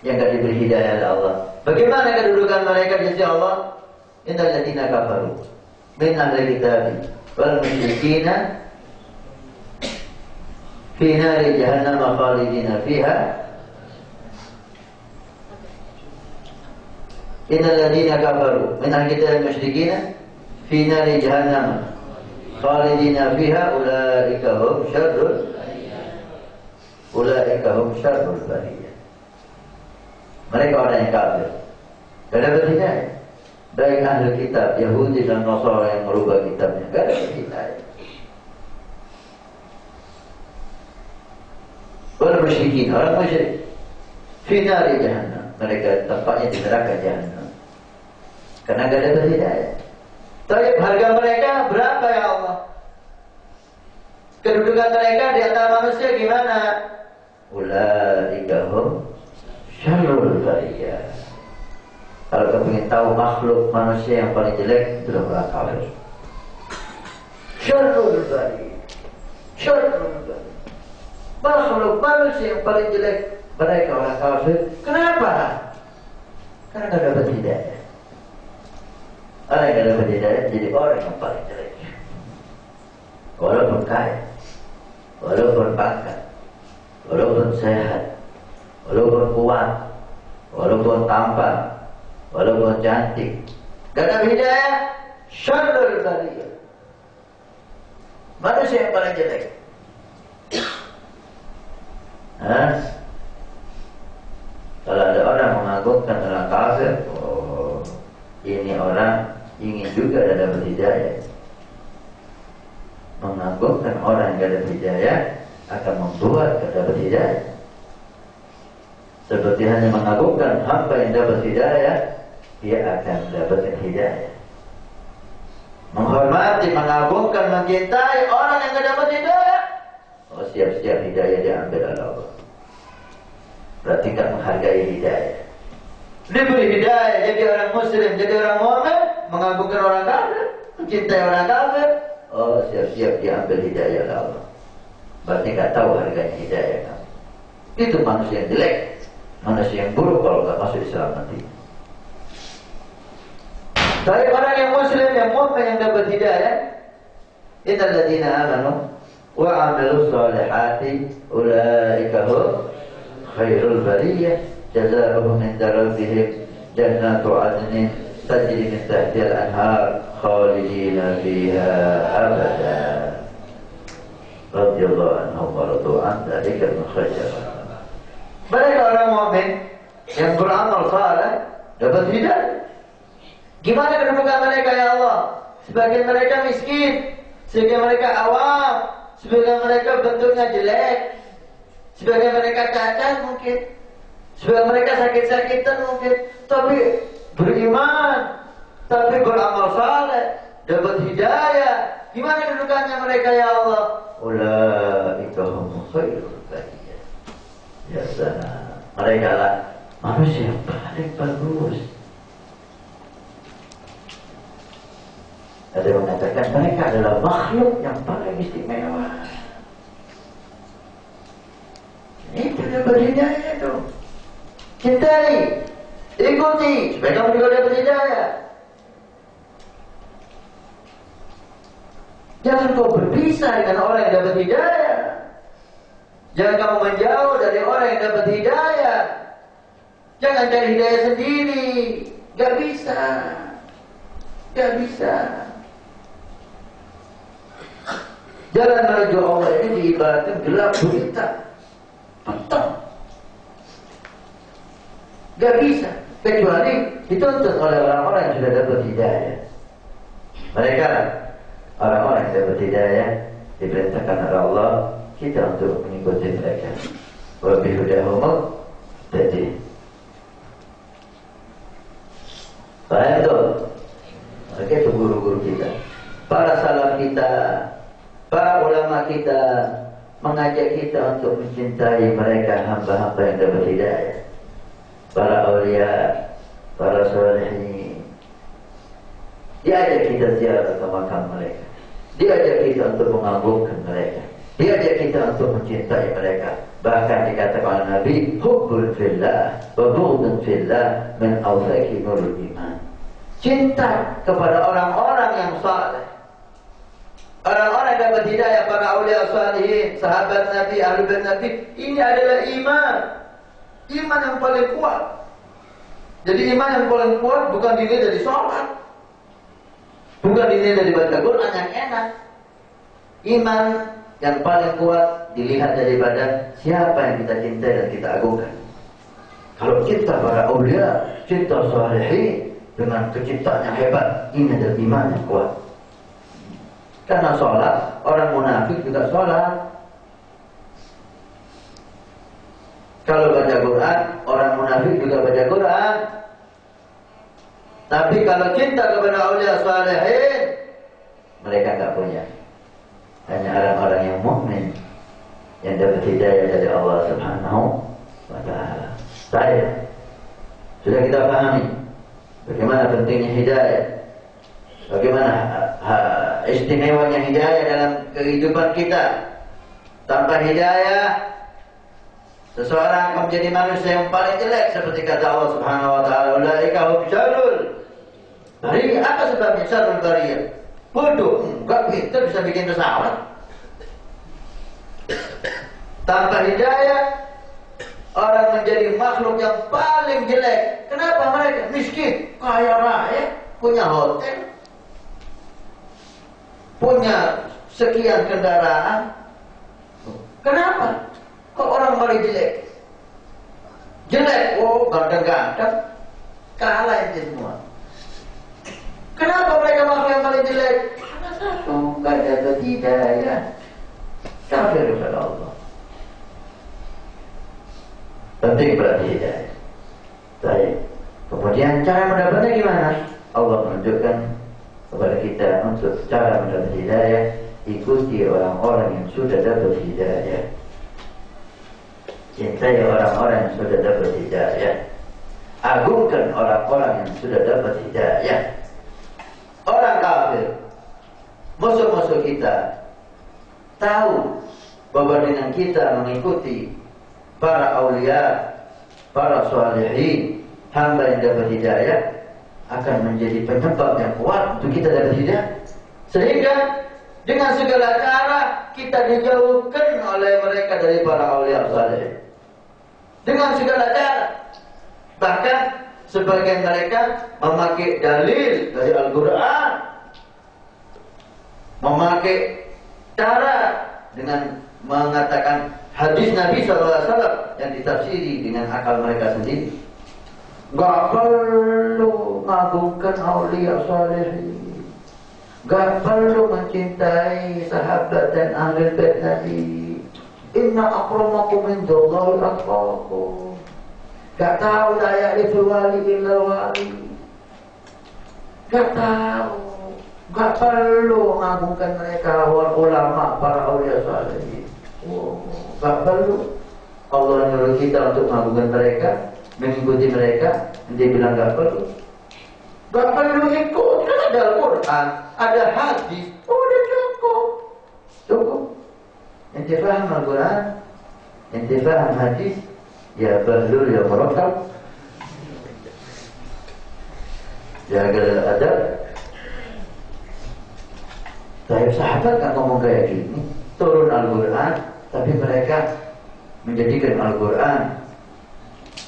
yang gak diberi hidayah oleh Allah. Bagaimana kedudukan mereka di sisi Allah? Innal ladzina kafaru min ahli kitabi wal musyrikina fi nari jahannam khalidina fiha. Innal ladzina kafaru min ahli kitabi wal musyrikina fi nari jahannam khalidina fiha ulaika hum syarrul bariyah. Mereka orang yang kafir. Gak dapat hidayah. Baik ahli kitab, Yahudi dan Nasara yang merubah kitabnya, gak dapat hidayah. Wal musyrikin, orang musyrik, fi nari jahannam, mereka tempatnya di neraka jahannam. Karena gak dapat hidayah. Tapi harga mereka berapa ya Allah? Kedudukan mereka di antara manusia gimana? Ulaika hum syarrul bariyah. Kalau kamu ingin tahu makhluk manusia yang paling jelek, itu adalah kafir. Syarrul bariyah. Syarrul bariyah. Makhluk manusia yang paling jelek mereka orang kafir. Kenapa? Karena nggak dapat hidayah. Orang yang nggak dapat hidayah jadi orang yang paling jelek. Walaupun kaya, walaupun pangkat, walaupun sehat, walaupun kuat, walaupun tampan, walaupun cantik, nggak dapat hidayah, syarrul bariyah. Manusia yang paling jelek. Kalau ada orang mengagungkan orang kafir, oh, ini orang ingin juga dapat hidayah. Mengagungkan orang yang dapat hidayah akan membuat dapat hidayah. Seperti hanya mengagungkan hamba yang dapat hidayah, dia akan dapat hidayah. Menghormati, mengagungkan, mencintai orang yang tidak dapat hidayah, oh, siap-siap hidayah diambil oleh Allah. Berarti tak menghargai hidayah. Diberi hidayah jadi orang muslim, jadi orang mukmin, mengagungkan orang kafir, mencintai orang kafir, oh, siap-siap diambil hidayah oleh Allah. Berarti tak tahu harganya hidayah kamu. Itu manusia yang jelek, manusia yang buruk kalau tak masuk Islam nanti. Tapi orang yang muslim, yang mukmin, yang dapat hidayah, innal ladzina amanu wa 'amilus shalihati ulaika hum khairul bariyah jazaohum 'inda rabbihim jannatu 'adnin tajri min tahtiha al-anhar khalidina fiha abada radhiyallahu anhum wa radu an dzalika al-khayr. Mereka orang mukmin yang beramal saleh dapat hidayah. Gimana kedudukan mereka ya Allah? Sebagian mereka miskin, sebagian mereka awam, sebagian mereka bentuknya jelek, sebagian mereka cacat mungkin, sebagian mereka sakit-sakitan mungkin, tapi beriman, tapi beramal saleh, dapat hidayah. Gimana kedudukannya mereka ya Allah? Ulaika hum khairul bariyah. Ya salam. Mereka lah manusia yang paling bagus. Ada yang mengatakan mereka adalah makhluk yang paling istimewa. Itu dapat hidayah itu. Cintai, ikuti, supaya kamu juga dapat hidayah. Jangan kau berpisah dengan orang yang dapat hidayah. Jangan kamu menjauh dari orang yang dapat hidayah. Jangan cari hidayah sendiri. Gak bisa. Gak bisa. Jalan menuju Allah ini diibaratkan gelap gulita, petang. Gak bisa, kecuali dituntut oleh orang-orang yang sudah dapat hidayah. Mereka orang-orang yang dapat hidayah diperintahkan oleh Allah kita untuk mengikuti mereka. Wa bihudahum tadi. Paham itu? Mereka itu guru-guru kita, para salaf kita, para ulama kita, mengajak kita untuk mencintai mereka hamba-hamba yang dapat hidayah. Para awliya, para salihin. Diajak kita ziarah ke makam mereka. Diajak kita untuk mengagungkan mereka. Diajak kita untuk mencintai mereka. Bahkan dikatakan oleh Nabi, hubbun fillah wa bughdun fillah min awsaqi nurul iman. Cinta kepada orang-orang yang saleh, orang-orang yang dapat hidayah, para awliya salihin, sahabat Nabi, ahli bait Nabi, ini adalah iman. Iman yang paling kuat. Jadi iman yang paling kuat bukan dinilai dari sholat, bukan dinilai dari baca Quran yang enak. Iman yang paling kuat dilihat daripada siapa yang kita cintai dan kita agungkan. Kalau cinta para awliya, cinta salihin dengan kecintaan yang hebat, ini adalah iman yang kuat. Karena sholat, orang munafik juga sholat. Kalau baca Quran, orang munafik juga baca Quran. Tapi kalau cinta kepada awliya salihin, mereka enggak punya. Hanya orang-orang yang mukmin yang dapat hidayah dari Allah Subhanahu wa taala. Baik. Sudah kita pahami bagaimana pentingnya hidayah. Bagaimana istimewanya hidayah dalam kehidupan kita. Tanpa hidayah, seseorang akan menjadi manusia yang paling jelek, seperti kata Allah Subhanahu wa taala, "Ulaika hum syarrul bariyah." Apa sebabnya syarrul bariyah? Bodoh, enggak pintar bisa bikin pesawat. Tanpa hidayah, orang menjadi makhluk yang paling jelek. Kenapa mereka? Miskin, kaya raya, punya hotel, punya sekian kendaraan. Kenapa? Kok orang paling jelek? Jelek, oh ganteng-ganteng, kalah itu semua. Kenapa mereka makhluk yang paling jelek? Karena satu, gak ada hidayah, kafir kepada Allah. Penting berarti hidayah. Baik. Kemudian cara mendapatnya gimana? Allah menunjukkan kepada kita untuk cara mendapat hidayah. Ikuti orang-orang yang sudah dapat hidayah. Cintai orang-orang yang sudah dapat hidayah. Agungkan orang-orang yang sudah dapat hidayah. Orang kafir, musuh-musuh kita, tahu bahwa dengan kita mengikuti para aulia, para salihin, hamba yang dapat hidayah, akan menjadi penyebab yang kuat untuk kita dapat hidayah. Sehingga dengan segala cara kita dijauhkan oleh mereka dari para aulia saleh. Dengan segala cara. Bahkan sebagian mereka memakai dalil dari Al-Quran, memakai cara dengan mengatakan hadis Nabi SAW yang ditafsiri dengan akal mereka sendiri. Gak perlu mengagungkan aulia salihin, gak perlu mencintai sahabat dan ahli bait Nabi. Inna akramakum indallahi atqakum. Gak tahu la ya'rifu wali illa wali. Gak tahu, gak perlu mengagungkan mereka ulama, para aulia salihin. Gak perlu. Allah menyuruh kita untuk mengagungkan mereka, mengikuti mereka. Dia bilang gak perlu. Gak perlu ikut, kan ada Al-Quran, ada hadis, udah cukup. Cukup. Ente faham Al-Quran, ente faham hadis, ya bahlul ya murakkab, jaga adab. Saya sahabat kan ngomong kayak gini, turun Al-Quran, tapi mereka menjadikan Al-Quran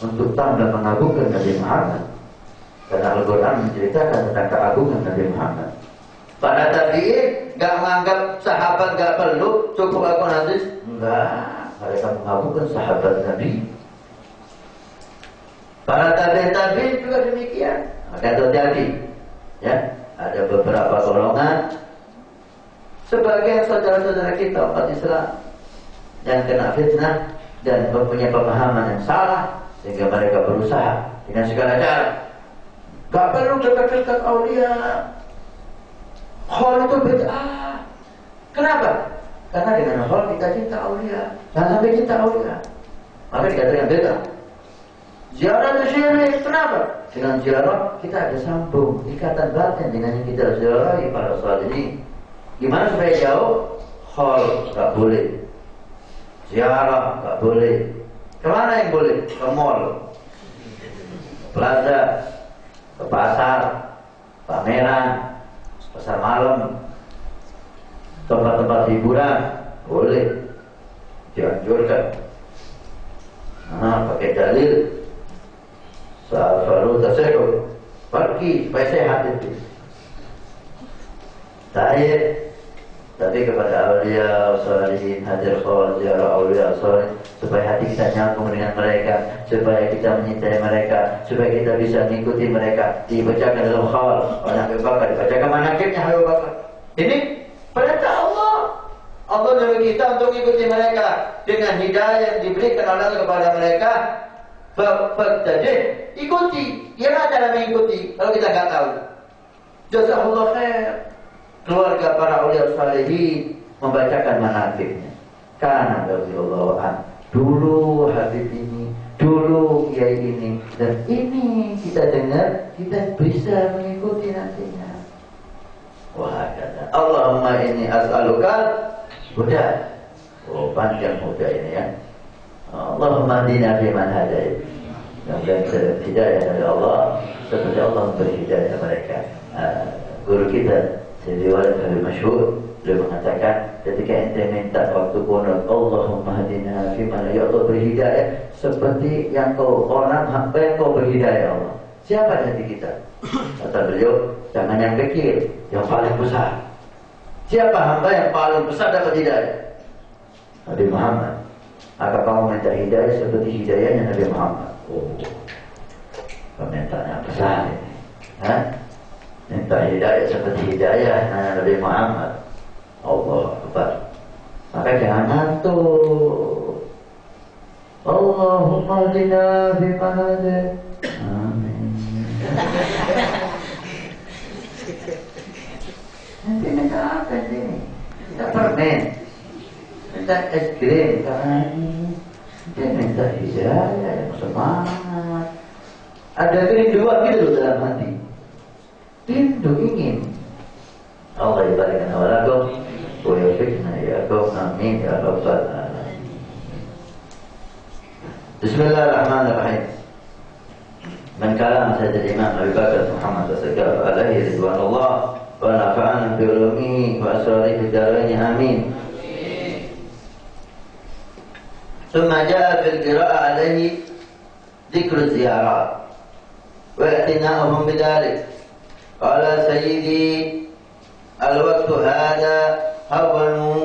untuk tambah mengagungkan Nabi Muhammad. Karena Al-Quran menceritakan tentang keagungan Nabi Muhammad. Para tabi'in gak menganggap sahabat gak perlu, cukup Al-Quran hadis. Enggak, mereka mengagungkan sahabat Nabi. Para tabi'in juga demikian. Maka terjadi, ya, ada beberapa golongan sebagian saudara-saudara kita umat Islam yang kena fitnah dan mempunyai pemahaman yang salah, sehingga mereka berusaha dengan segala cara. Gak perlu dekat-dekat aulia. Khol itu bid'ah. Kenapa? Karena dengan khol kita cinta aulia. Jangan sampai cinta aulia, maka dikatakan bid'ah. Ziarah itu syirik. Kenapa? Dengan ziarah kita ada sambung ikatan batin dengan yang kita ziarahi para salihin. Gimana supaya jauh? Khol gak boleh, ziarah gak boleh. Kemana yang boleh? Ke mall, plaza, ke pasar, pameran, pasar malam, tempat-tempat hiburan boleh, dianjurkan. Pakai dalil selalu tersenyum, pergi supaya sehat itu. Tapi kepada aulia salihin, hadir khol, ziarah aulia salihin, supaya hati kita nyambung dengan mereka, supaya kita menyintai mereka, supaya kita bisa mengikuti mereka. Dibacakan dalam khol oleh Abu Bakar, dibacakan manaqibnya Abu Bakar. Ini perintah Allah. Allah menyuruh kita untuk mengikuti mereka dengan hidayah yang diberikan oleh Allah kepada mereka. Jadi ikuti. Gimana cara mengikuti kalau kita nggak tahu? Jazakallah khair. Keluarga para aulia salihin membacakan manaqibnya. Karena radhiyallahu anhu, dulu Habib ini, dulu kiai ini, dan ini kita dengar, kita bisa mengikuti nantinya. Wah, kata Allahumma inni as'aluka huda Oh, panjang muda ini ya. Allahumma hdina fi man hadait. Mudah-mudahan kita dapat hidayah dari Allah seperti Allah memberi hidayah mereka. Guru kita Sayyidi Walid Habib Masyhur beliau mengatakan ketika ente minta waktu kunut Allahumma hdina fi man, ya Allah beri hidayah seperti yang kau orang hamba yang kau beri hidayah Allah. Siapa hati kita? Kata beliau, jangan yang kecil, yang paling besar. Siapa hamba yang paling besar dapat hidayah? Nabi Muhammad. Maka kamu minta hidayah seperti hidayahnya Nabi Muhammad. Oh, permintaannya besar ini. Hah? Minta hidayah seperti hidayah Nabi Muhammad. Allah Akbar. Maka jangan ngantuk. Allahumma hdina fi man hadait. Amin. Nanti minta apa ini? Minta permen, minta es krim, dia minta hidayah, yang semangat. Ada kerinduan gitu dalam hati. Rindu ingin. Allah ibaratkan awalakum, wa yufikna yakum, amin ya rabbal alamin. Bismillahirrahmanirrahim. من كلام سيد الإمام أبي بكر محمد السقاف عليه رضوان الله ونفعنا بعلومه وأسراره في الدارين آمين. ثم جاء في القراءة عليه ذكر الزيارات واعتناؤهم بذلك. قال سيدي الوقت هذا هونوا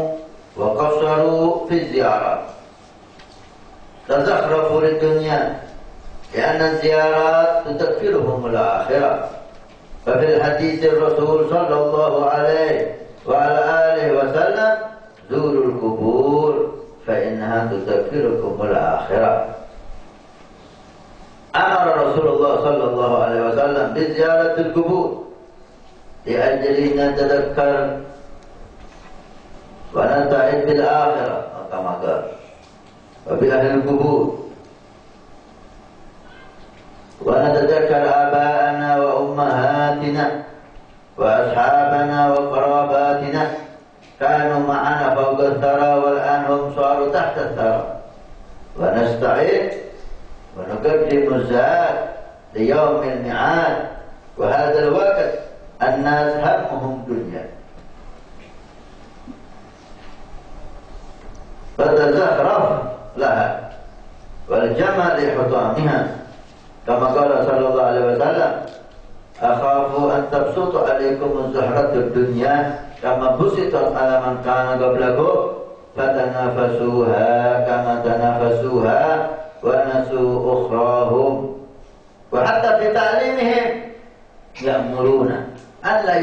وقصروا في الزيارات تزخرفوا للدنيا لأن الزيارات تذكرهم الآخرة. ففي الحديث الرسول صلى الله عليه وعلى آله وسلم زوروا القبور فإنها تذكركم الآخرة. أمر رسول الله صلى الله عليه وسلم بزيارة القبور لأجل نتذكر ونستعد بالآخرة كما قال وبأهل القبور ونتذكر آباءنا وأمهاتنا وأصحابنا وقراباتنا كانوا معنا فوق الثرى والآن هم صاروا تحت الثرى. ونستعد ونقدم الزاد ليوم الميعاد. وهذا الوقت الناس همهم دنيا فتزخرف لها والجمع لحطامها كما قال صلى الله عليه وسلم أخاف أن تبسط عليكم الزهرة الدنيا كما بسطت على من كان قبلكم فتنافسوها كما تنافسوها ونسوا أخراهم. وحتى في تعليمهم يأمرون أن لا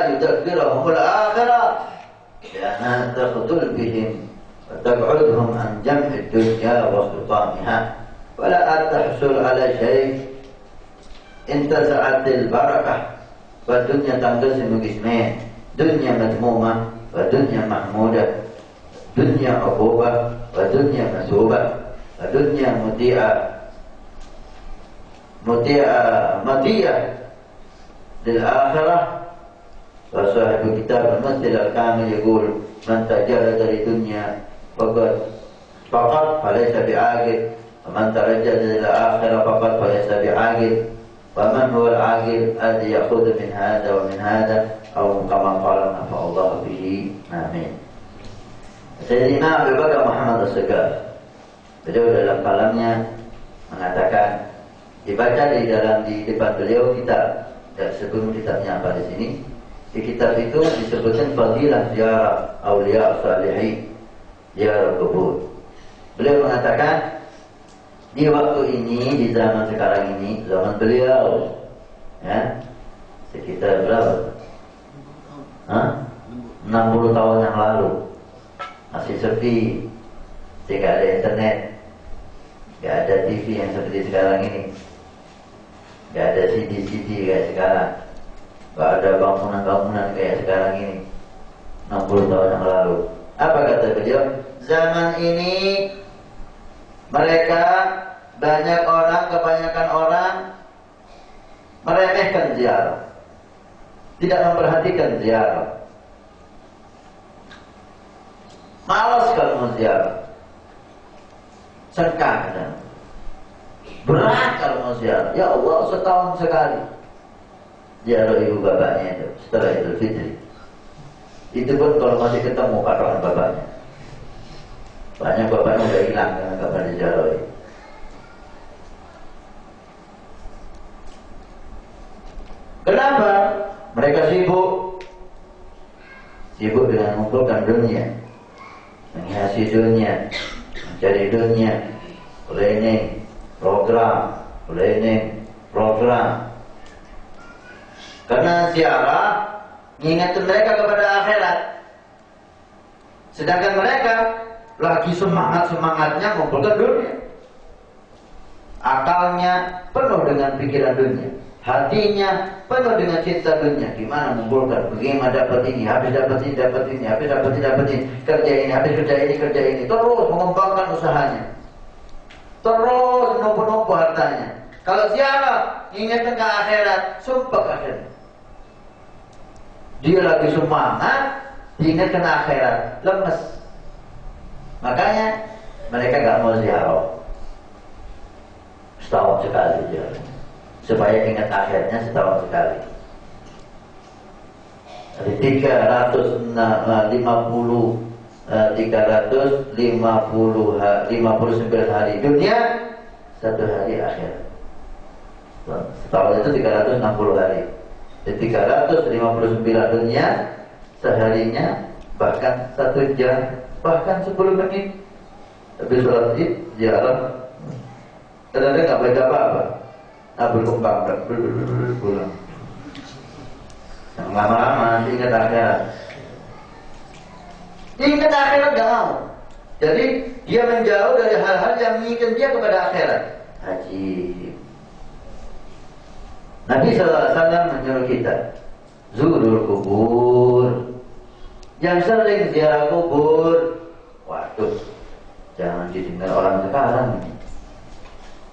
يذكرهم الآخرة لأنها تخذل بهم وتبعدهم عن جمع الدنيا وخطامها ولا تحصل على شيء انتزعت البركة. والدنيا تنقسم قسمين: دنيا مذمومة ودنيا محمودة، دنيا عقوبة ودنيا مثوبة، ودنيا مطيعة للآخرة. وصاحب كتاب الممثل الكامل يقول: من تجرد للدنيا فقط فليس بعاقل، ومن ترجل إلى الآخرة فقط فليس بعاقل. ومن هو العاقل الذي يأخذ من هذا ومن هذا أو كما قال نفع الله به آمين. Sayyidina Abu Bakar Muhammad As-Sagaf beliau dalam kalamnya mengatakan, dibaca di depan beliau kitab, dan sebelum kitabnya apa di sini, di kitab itu disebutkan fadilah ziarah auliya salihin, ziarah kubur. Beliau mengatakan di waktu ini, di zaman sekarang ini, zaman beliau, ya, sekitar berapa? 60 tahun yang lalu, masih sepi, tidak ada internet, tidak ada TV yang seperti sekarang ini, tidak ada CD kayak sekarang, tidak ada bangunan-bangunan kayak sekarang ini. 60 tahun yang lalu, apa kata beliau? Zaman ini mereka kebanyakan orang meremehkan ziarah, tidak memperhatikan ziarah. Malas kalau mau ziarah. Sengkang dan berat kalau mau ziarah. Ya Allah, setahun sekali ziarah ibu bapaknya itu setelah Idul Fitri. Itu pun kalau masih ketemu patokan bapaknya. Banyak bapaknya udah hilang karena gak pernah diziarahi. Kenapa? Mereka sibuk dengan mengumpulkan dunia, menghiasi dunia, mencari dunia, planning, program. Karena ziarah mengingatkan mereka kepada akhirat. Sedangkan mereka lagi semangatnya mengumpulkan dunia. Akalnya penuh dengan pikiran dunia, hatinya penuh dengan cinta dunia. Gimana mengumpulkan? Bagaimana dapat ini? Habis dapat ini, habis dapat ini. Kerja ini, habis kerja ini. Terus mengembangkan usahanya. Terus nompo hartanya. Kalau ziarah ingatkan ke akhirat, sumpah ke akhirat. Dia lagi semangat, diingatkan ke akhirat, lemes. Makanya mereka gak mau ziarah. Setahun sekali ziarah. Supaya ingat akhirnya setahun sekali. Dari 359 hari dunia, 1 hari akhir. Setahun itu 360 hari. Jadi 359 dunia, seharinya bahkan 1 jam, bahkan 10 menit. Habis sholat id, ziarah. Kadang-kadang gak baca apa-apa. Berkembang, pulang. Yang lama-lama ingat akhirat. Ingat akhirat gak mau. Jadi dia menjauh dari hal-hal yang mengingatkan dia kepada akhirat. Haji. Nabi SAW menyuruh kita zurul kubur. Yang sering ziarah kubur. Waduh, jangan didengar orang sekarang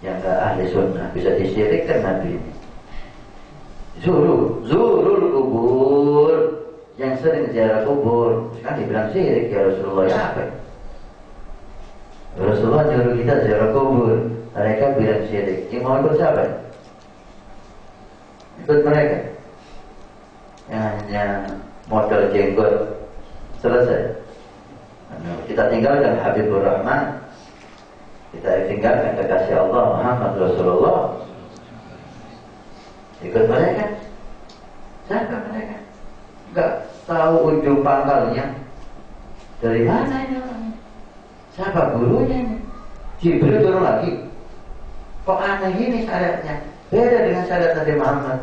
yang gak ahli sunnah, bisa disyirikkan Nabi. Zurul kubur. Yang sering ziarah kubur. Kan dibilang syirik, ya Rasulullah, ya apa? Rasulullah nyuruh kita ziarah kubur, mereka bilang syirik. Yang mau ikut siapa? Ikut mereka yang hanya modal jenggot, selesai. Kita tinggalkan Habibur Rahman, kita tinggalkan kekasih Allah Muhammad Rasulullah. Ikut mereka. Siapa mereka? Enggak tahu ujung pangkalnya. Dari mana ini orangnya? Siapa gurunya ini? Jibril turun lagi. Kok aneh ini syariatnya? Beda dengan syariat Nabi Muhammad.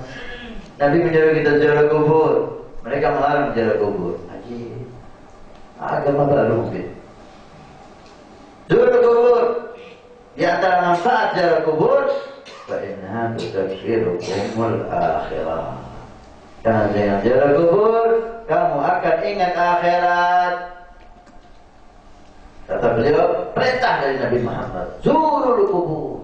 Nabi menyuruh kita ziarah kubur, mereka melarang ziarah kubur. Haji, agama baru mungkin. Ziarah kubur. Di antara manfaat ziarah kubur, فإنها تذكركم الآخرة. Karena dengan ziarah kubur, kamu akan ingat akhirat. Kata beliau, perintah dari Nabi Muhammad, zurul kubur.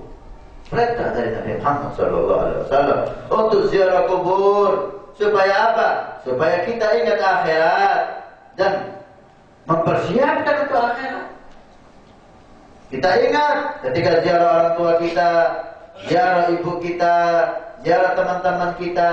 Perintah dari Nabi Muhammad SAW untuk ziarah kubur. Supaya apa? Supaya kita ingat akhirat dan mempersiapkan untuk akhirat. Kita ingat ketika ziarah orang tua kita, ziarah ibu kita, ziarah teman-teman kita,